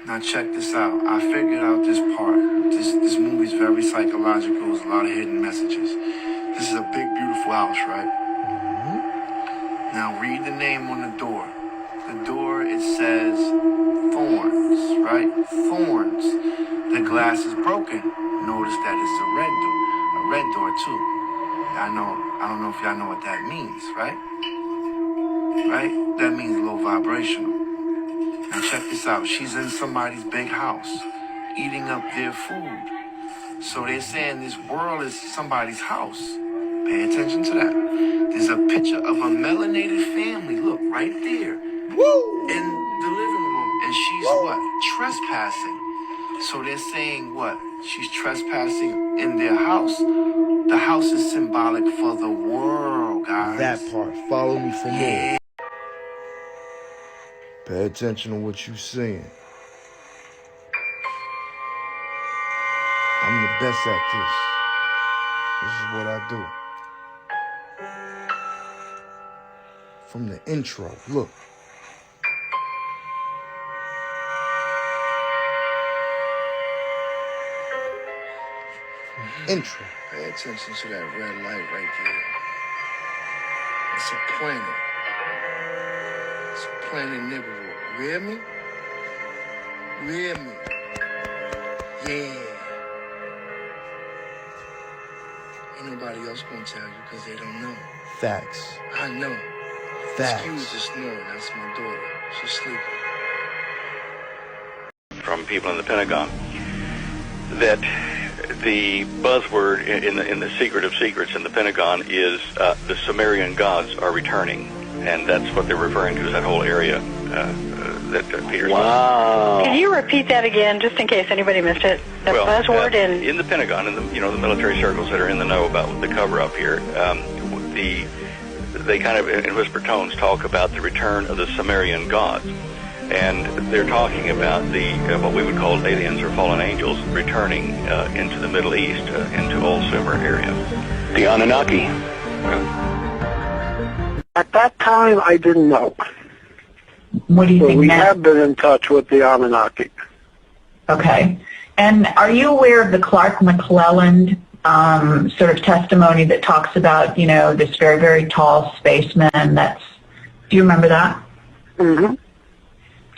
Now check this out. I figured out this part. This movie's very psychological. There's a lot of hidden messages. This is a big, beautiful house, right? Now read the name on the door. The door, it says Thorns, right? Thorns. The glass is broken. Notice that it's a red door too. I don't know if y'all know what that means, right? Right? That means low vibrational. Now check this out. She's in somebody's big house, eating up their food. So they're saying this world is somebody's house. Pay attention to that. There's a picture of a melanated family, look, right there. Woo! In the living room. And she's what? Trespassing. So they're saying what? She's trespassing in their house. The house is symbolic for the world, guys. That part. Follow me for more. Pay attention to what you're seeing. I'm the best at this. This is what I do. From the intro, look. Intro. Pay attention to that red light right there. It's a planet. It's a planet Nibiru. You hear me? You hear me? Yeah. Ain't nobody else gonna tell you because they don't know. Facts. I know. Facts. Excuse the snoring. That's my daughter. She's sleeping. From people in the Pentagon that the buzzword in the secret of secrets in the Pentagon is the Sumerian gods are returning, and that's what they're referring to as that whole area that Peter. Wow! Can you repeat that again, just in case anybody missed it? The buzzword in the Pentagon, in the the military circles that are in the know about the cover-up here, they kind of in whisper tones talk about the return of the Sumerian gods. And they're talking about the what we would call aliens or fallen angels returning into the Middle East, into Old Sumer area. The Anunnaki. At that time, I didn't know. What do you think we now? have been in touch with the Anunnaki. Okay. And are you aware of the Clark McClelland sort of testimony that talks about, this very, very tall spaceman do you remember that? Mm-hmm.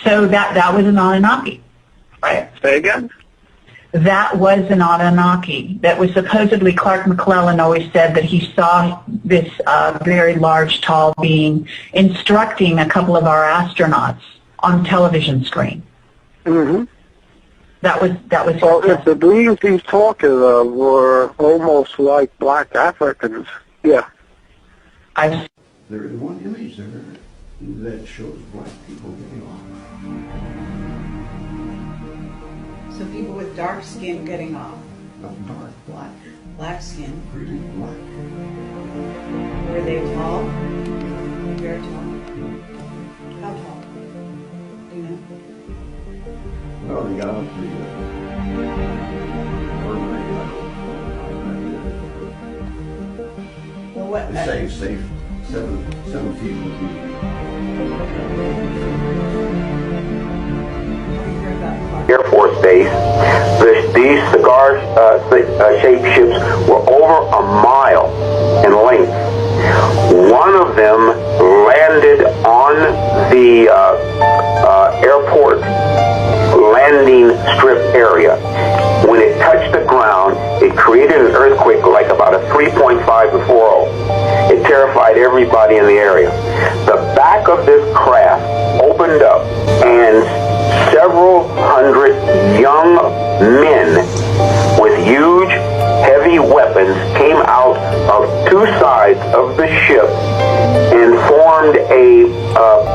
So that was an Anunnaki, right? Say again? That was an Anunnaki. That was supposedly Clark McClelland always said that he saw this very large, tall being instructing a couple of our astronauts on television screen. Mm-hmm. That was. Well, if the beings he's talking of were almost like black Africans, yeah. There is one image there that shows black people getting off. So people with dark skin getting off. Not dark, black. Black skin. Really black. Were they tall? Very tall. How tall? Do you know? Well, they got up to Well, what? They say 7 feet. Air Force Base, these cigar-shaped ships were over a mile in length. One of them landed on the airport landing strip area. When it touched the ground, it created an earthquake like about a 3.5 to 4.0. It terrified everybody in the area. The back of this craft opened up, and several hundred young men with huge, heavy weapons came out of two sides of the ship and formed a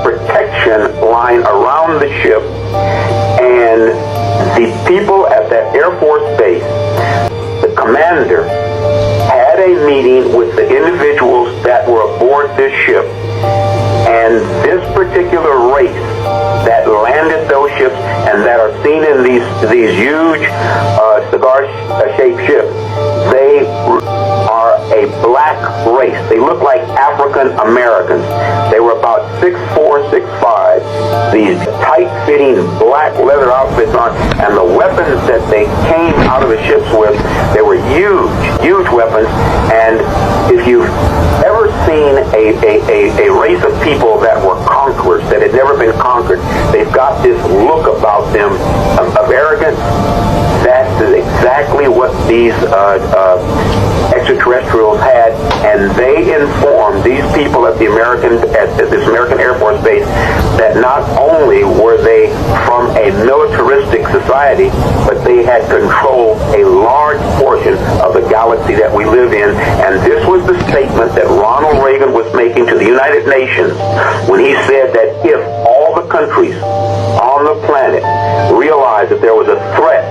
protection line around the ship. And the people at that Air Force base, the commander, had a meeting with the individuals that were aboard this ship. And this particular race that landed those ships and that are seen in these huge cigar-shaped ships, they are a black race. They look like African Americans. They were about 6'4", 6'5". These tight-fitting black leather outfits they came out of the ships with, they were huge, huge weapons. And if you've ever seen a race of people that were conquerors, that had never been conquered, they've got this look about them of arrogance. That's exactly what these extraterrestrials had, and they informed these people at this American Air Force base that not only were they from a militaristic society, but they had controlled a large portion of the galaxy that we live in. And this was the statement that Ronald Reagan was making to the United Nations when he said that if all the countries on the planet realized that there was a threat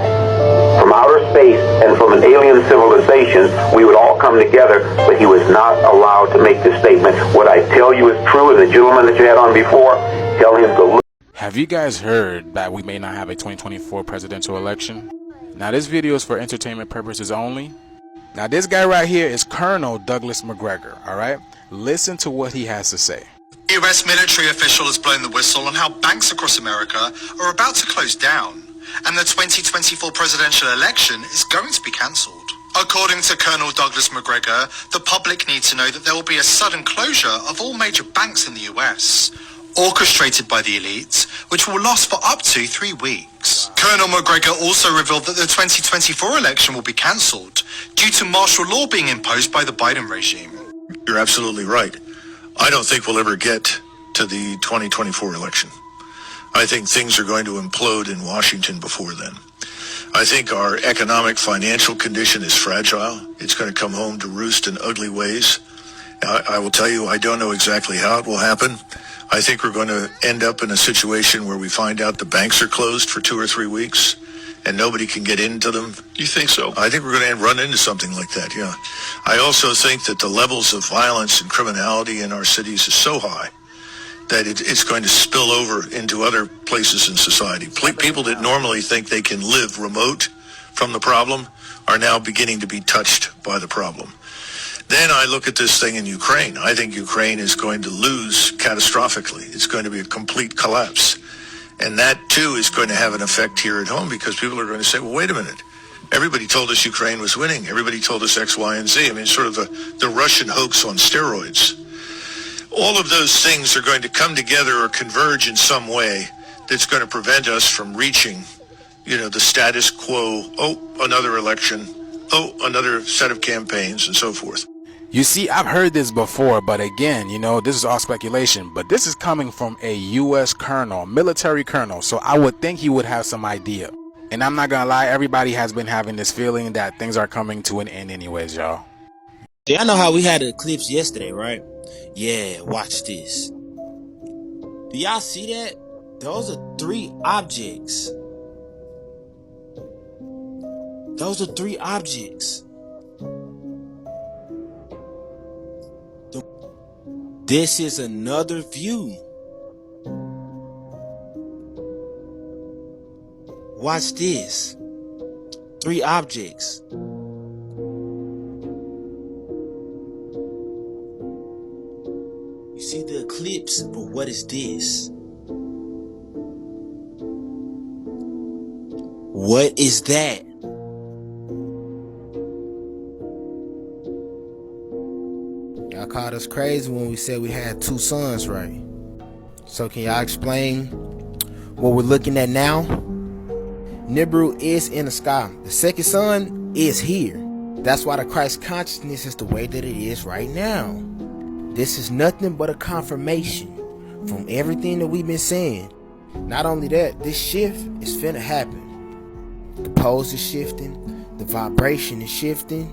from outer space and from an alien civilization, we would all come together. But he was not allowed to make this statement. What I tell you is true, and the gentleman that you had on before, tell him to look. Have you guys heard that we may not have a 2024 presidential election? Now this video is for entertainment purposes only. Now this guy right here is Colonel Douglas McGregor, alright? Listen to what he has to say. The US military official has blown the whistle on how banks across America are about to close down, and the 2024 presidential election is going to be cancelled. According to Colonel Douglas McGregor, the public need to know that there will be a sudden closure of all major banks in the US, orchestrated by the elites, which will last for up to 3 weeks. Colonel McGregor also revealed that the 2024 election will be cancelled due to martial law being imposed by the Biden regime. You're absolutely right. I don't think we'll ever get to the 2024 election. I think things are going to implode in Washington before then. I think our economic financial condition is fragile. It's going to come home to roost in ugly ways. I will tell you, I don't know exactly how it will happen. I think we're going to end up in a situation where we find out the banks are closed for 2 or 3 weeks and nobody can get into them. You think so? I think we're going to run into something like that, yeah. I also think that the levels of violence and criminality in our cities is so high that it's going to spill over into other places in society. People that normally think they can live remote from the problem are now beginning to be touched by the problem. Then I look at this thing in Ukraine. I think Ukraine is going to lose catastrophically. It's going to be a complete collapse. And that, too, is going to have an effect here at home because people are going to say, well, wait a minute. Everybody told us Ukraine was winning. Everybody told us X, Y, and Z. I mean, sort of the Russian hoax on steroids. All of those things are going to come together or converge in some way that's going to prevent us from reaching, the status quo. Oh, another election. Oh, another set of campaigns and so forth. You see, I've heard this before, but again, this is all speculation. But this is coming from a U.S. colonel, military colonel, so I would think he would have some idea. And I'm not gonna lie, everybody has been having this feeling that things are coming to an end anyways, y'all. Yeah, I know how we had an eclipse yesterday, right? Yeah, watch this. Do y'all see that? Those are 3 objects. Those are 3 objects. This is another view. Watch this. 3 objects. You see the eclipse, but what is this? What is that? Y'all called us crazy when we said we had 2 suns, right? So can y'all explain what we're looking at now? Nibiru is in the sky. The second sun is here. That's why the Christ consciousness is the way that it is right now. This is nothing but a confirmation from everything that we've been saying. Not only that, this shift is finna happen. The poles is shifting. The vibration is shifting.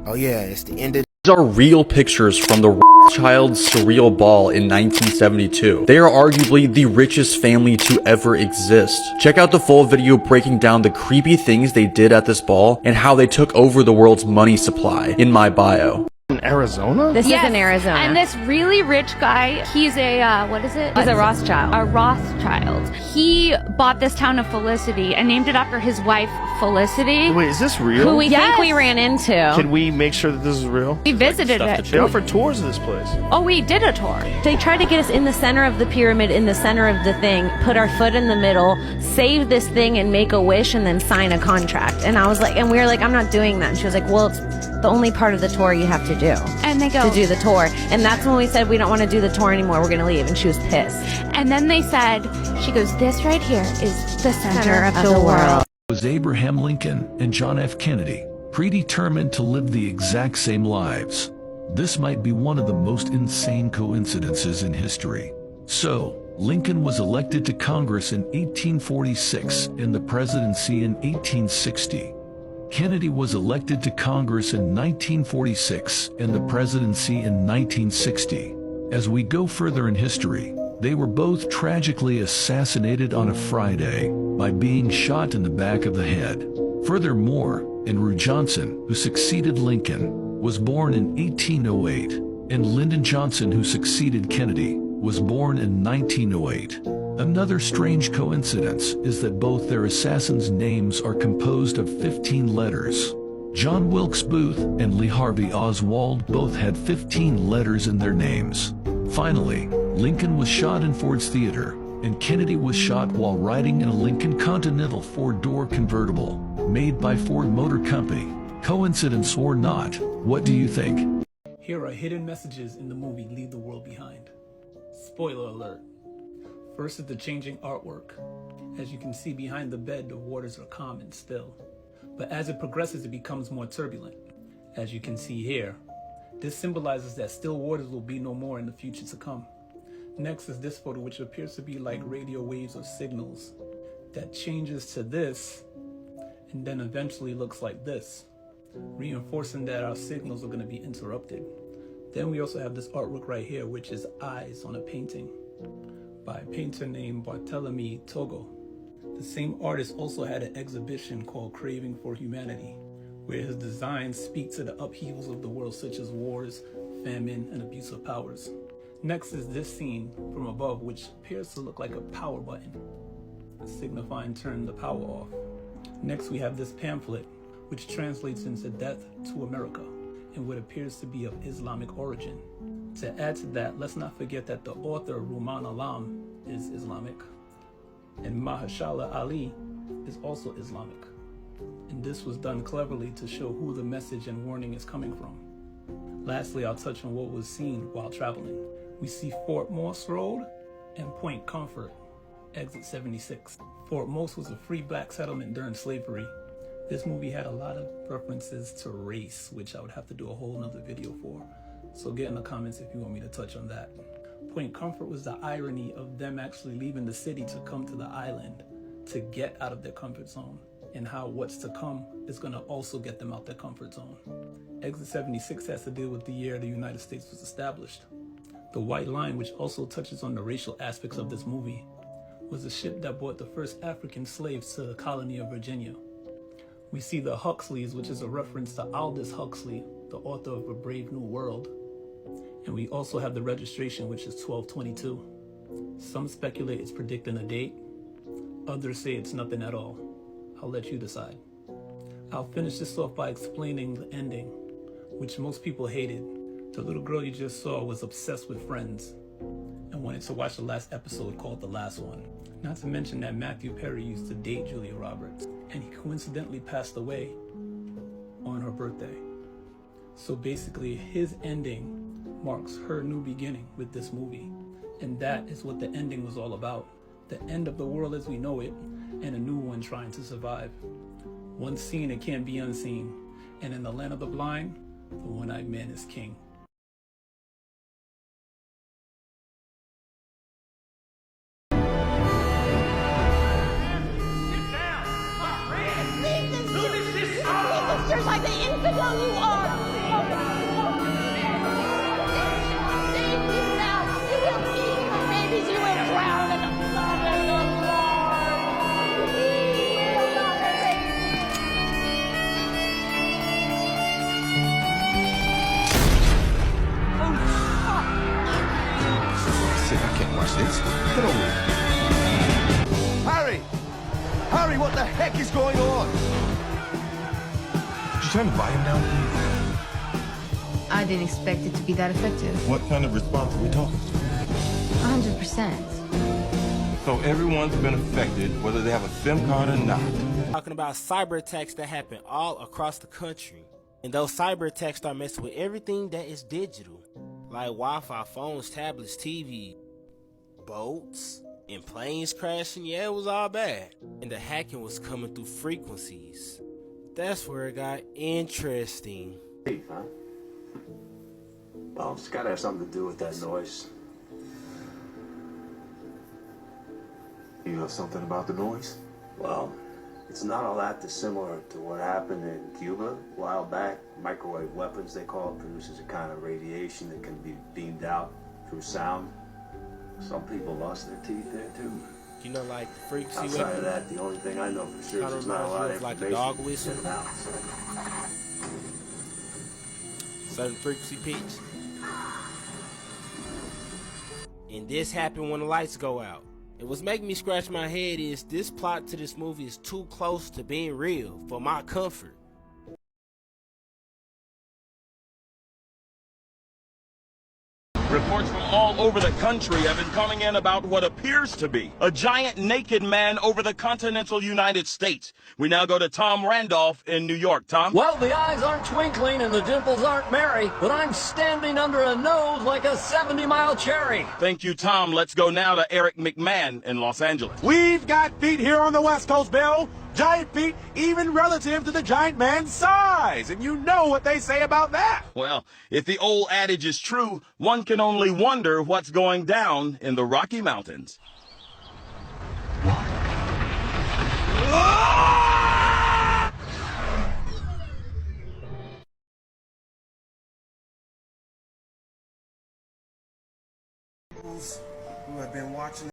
Oh yeah, it's the end of. These are real pictures from the Rothschild's surreal ball in 1972. They are arguably the richest family to ever exist. Check out the full video breaking down the creepy things they did at this ball and how they took over the world's money supply in my bio. In Arizona? This is in Arizona. And this really rich guy, he's a, what is it? He's a Rothschild. A Rothschild. He bought this town of Felicity and named it after his wife, Felicity. Wait, is this real? Who we think we ran into. Can we make sure that this is real? We visited it. They offer tours of this place. Oh, we did a tour. They tried to get us in the center of the pyramid, in the center of the thing, put our foot in the middle, save this thing and make a wish and then sign a contract. And I was like, and we were like, I'm not doing that. And she was like, well, it's the only part of the tour you have to do. And they go to do the tour. And that's when we said, we don't want to do the tour anymore. We're going to leave. And she was pissed. And then they said, she goes, this right here is the center of the world. Was Abraham Lincoln and John F. Kennedy predetermined to live the exact same lives? This might be one of the most insane coincidences in history. So, Lincoln was elected to Congress in 1846 and the presidency in 1860. Kennedy was elected to Congress in 1946 and the presidency in 1960. As we go further in history, they were both tragically assassinated on a Friday by being shot in the back of the head. Furthermore, Andrew Johnson, who succeeded Lincoln, was born in 1808, and Lyndon Johnson, who succeeded Kennedy, was born in 1908. Another strange coincidence is that both their assassins' names are composed of 15 letters. John Wilkes Booth and Lee Harvey Oswald both had 15 letters in their names. Finally, Lincoln was shot in Ford's Theater, and Kennedy was shot while riding in a Lincoln Continental four-door convertible, made by Ford Motor Company. Coincidence or not, what do you think? Here are hidden messages in the movie Leave the World Behind. Spoiler alert. First is the changing artwork. As you can see behind the bed, the waters are calm and still. But as it progresses, it becomes more turbulent. As you can see here, this symbolizes that still waters will be no more in the future to come. Next is this photo, which appears to be like radio waves or signals that changes to this and then eventually looks like this, reinforcing that our signals are going to be interrupted. Then we also have this artwork right here, which is eyes on a painting by a painter named Barthélemy Togo. The same artist also had an exhibition called Craving for Humanity, where his designs speak to the upheavals of the world, such as wars, famine, and abuse of powers. Next is this scene from above, which appears to look like a power button, signifying turn the power off. Next we have this pamphlet, which translates into Death to America, in what appears to be of Islamic origin. To add to that, let's not forget that the author Ruman Alam is Islamic, and Mahershala Ali is also Islamic. And this was done cleverly to show who the message and warning is coming from. Lastly, I'll touch on what was seen while traveling. We see Fort Morse Road and Point Comfort, exit 76. Fort Morse was a free black settlement during slavery. This movie had a lot of references to race, which I would have to do a whole nother video for. So get in the comments if you want me to touch on that. Point Comfort was the irony of them actually leaving the city to come to the island to get out of their comfort zone, and how what's to come is going to also get them out their comfort zone. Exit 76 has to deal with the year the United States was established. The White Line, which also touches on the racial aspects of this movie, was a ship that brought the first African slaves to the colony of Virginia. We see the Huxleys, which is a reference to Aldous Huxley, the author of A Brave New World. And we also have the registration, which is 1222. Some speculate it's predicting a date. Others say it's nothing at all. I'll let you decide. I'll finish this off by explaining the ending, which most people hated. The little girl you just saw was obsessed with Friends and wanted to watch the last episode called The Last One. Not to mention that Matthew Perry used to date Julia Roberts, and he coincidentally passed away on her birthday. So basically, his ending marks her new beginning with this movie, and that is what the ending was all about. The end of the world as we know it, and a new one trying to survive. Once seen, it can't be unseen, and in the land of the blind, the one-eyed man is king. Just like the infidel you are! Save you now! You will eat your babies! You will drown in the blood of the Lord! He will not forsake you! What the heck is going on? Could you turn the volume down, please? I didn't expect it to be that effective. What kind of response are we talking? 100%. So everyone's been affected, whether they have a SIM card or not. Talking about cyber attacks that happen all across the country. And those cyber attacks start messing with everything that is digital. Like Wi-Fi, phones, tablets, TV, boats, and planes crashing. Yeah, it was all bad. And the hacking was coming through frequencies. That's where it got interesting. Hey, huh? Well, it's gotta have something to do with that noise. You know something about the noise? Well, it's not all that dissimilar to what happened in Cuba a while back. Microwave weapons, they call it, produces a kind of radiation that can be beamed out through sound. Some people lost their teeth there, too. You know, like the frequency Outside weapon? of that, the only thing I know for sure is there's not a lot of like a information dog whistle. sitting out. Certain frequency pitch. And this happened when the lights go out. And what's making me scratch my head is this plot to this movie is too close to being real for my comfort. Reports from all over the country have been coming in about what appears to be a giant naked man over the continental United States. We now go to Tom Randolph in New York. Tom? Well, the eyes aren't twinkling and the dimples aren't merry, but I'm standing under a nose like a 70-mile cherry. Thank you, Tom. Let's go now to Eric McMahon in Los Angeles. We've got feet here on the West Coast, Bill. Giant feet, even relative to the giant man's size. And you know what they say about that. Well, if the old adage is true, one can only wonder what's going down in the Rocky Mountains. Who have been watching